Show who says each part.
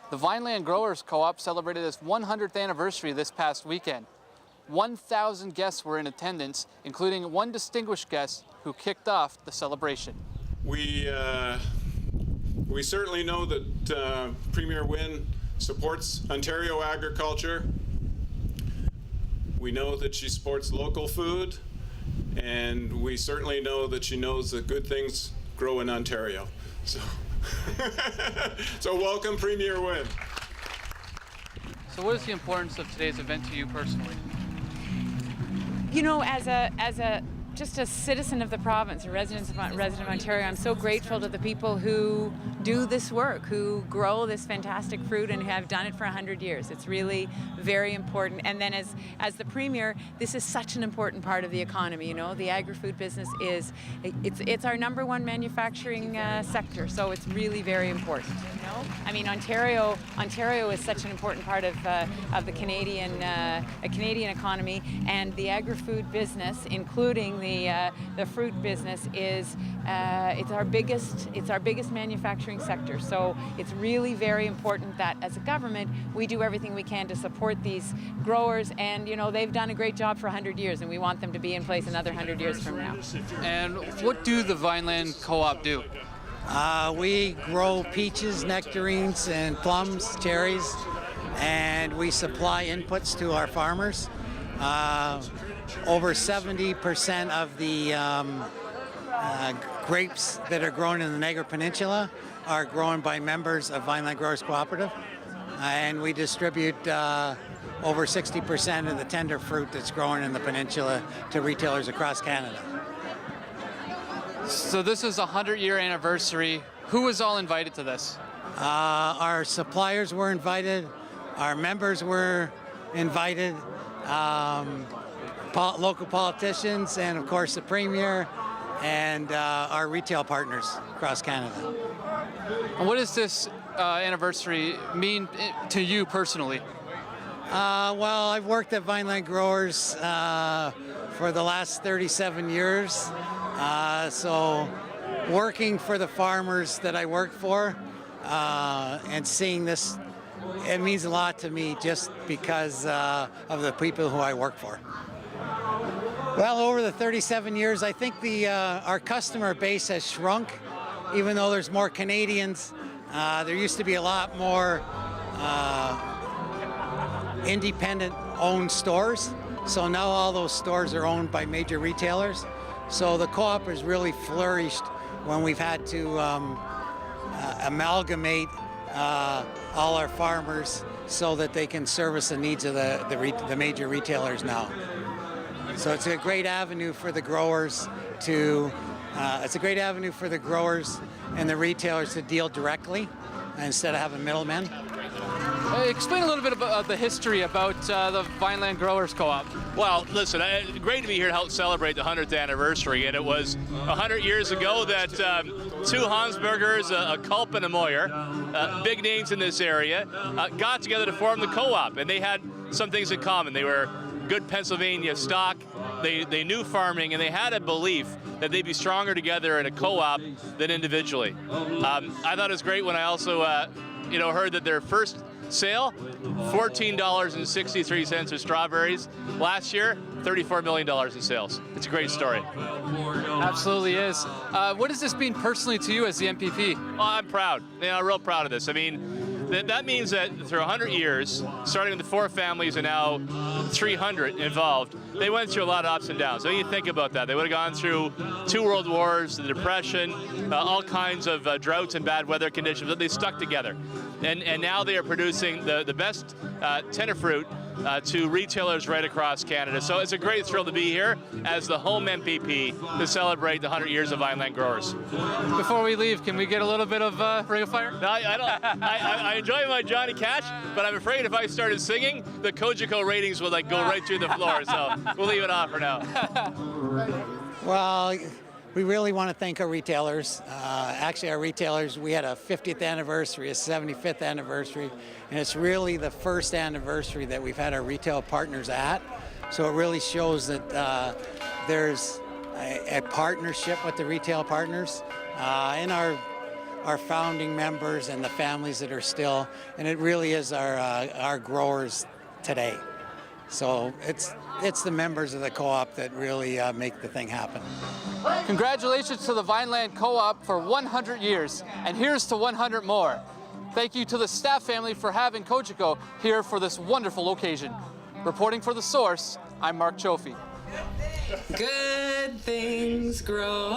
Speaker 1: The Vineland Growers Co-op celebrated its 100th anniversary this past weekend. 1,000 guests were in attendance, including one distinguished guest who kicked off the celebration.
Speaker 2: We certainly know that Premier Wynne supports Ontario agriculture. We know that she supports local food, and we certainly know that she knows that good things grow in Ontario. So welcome, Premier Wynne.
Speaker 1: So what is the importance of today's event to you personally?
Speaker 3: You know, just a citizen of the province, a resident of Ontario, I'm so grateful to the people who do this work, who grow this fantastic fruit and have done it for 100 years. It's really very important. And then as the Premier, this is such an important part of the economy. You know, the agri-food business it's our #1 manufacturing sector, so it's really very important. You know, I mean, Ontario is such an important part of the Canadian economy, and the agri-food business, including the fruit business, is it's our biggest manufacturing sector. So it's really very important that as a government we do everything we can to support these growers, and you know, they've done a great job for 100 years, and we want them to be in place another 100 years from now.
Speaker 1: And what do the Vineland Co-op do?
Speaker 4: We grow peaches, nectarines, and plums, cherries, and we supply inputs to our farmers. Over 70% of the grapes that are grown in the Niagara Peninsula are grown by members of Vineland Growers Cooperative, and we distribute over 60% of the tender fruit that's grown in the peninsula to retailers across Canada.
Speaker 1: So this is a 100-year anniversary. Who was all invited to this?
Speaker 4: Our suppliers were invited, our members were invited, local politicians, and of course the Premier, and our retail partners across Canada.
Speaker 1: And what does this anniversary mean to you personally?
Speaker 4: Well, I've worked at Vineland Growers for the last 37 years, so working for the farmers that I work for and seeing this, it means a lot to me just because of the people who I work for. Well, over the 37 years, I think our customer base has shrunk, even though there's more Canadians. There used to be a lot more independent-owned stores, so now all those stores are owned by major retailers. So the co-op has really flourished when we've had to amalgamate all our farmers so that they can service the needs of the major retailers now. So it's a great avenue for the growers and the retailers to deal directly instead of having middlemen.
Speaker 1: Explain a little bit about the history about the Vineland Growers Co-op.
Speaker 5: Well, listen, great to be here to help celebrate the 100th anniversary, and it was 100 years ago that two Hansburgers, a Culp and a Moyer, big names in this area, got together to form the co-op, and they had some things in common. They were good Pennsylvania stock, they knew farming, and they had a belief that they'd be stronger together in a co-op than individually. I thought it was great when I also heard that their first sale, $14.63 of strawberries. Last year, $34 million in sales. It's a great story.
Speaker 1: Absolutely is. What does this mean personally to you as the MPP?
Speaker 5: Well, I'm proud. Real proud of this. I mean, that means that through 100 years, starting with the 4 families and now 300 involved, they went through a lot of ups and downs. So you think about that. They would have gone through 2 world wars, the Depression, all kinds of droughts and bad weather conditions, but they stuck together. And now they are producing the best tender fruit to retailers right across Canada. So it's a great thrill to be here as the home MPP to celebrate the 100 years of Vineland Growers.
Speaker 1: Before we leave, can we get a little bit of Ring of Fire?
Speaker 5: No, I don't. I enjoy my Johnny Cash, but I'm afraid if I started singing, the Cogeco ratings would go right through the floor. So we'll leave it off for now.
Speaker 4: Well, we really want to thank our retailers. Actually, our retailers, we had a 50th anniversary, a 75th anniversary, and it's really the first anniversary that we've had our retail partners at. So it really shows that there's a partnership with the retail partners. And our our founding members and the families that are still, and it really is our growers today. So it's the members of the co-op that really make the thing happen.
Speaker 1: Congratulations to the Vineland Co-op for 100 years, and here's to 100 more. Thank you to the staff family for having Cogeco here for this wonderful occasion. Reporting for The Source, I'm Mark Ciolfi.
Speaker 6: Good things grow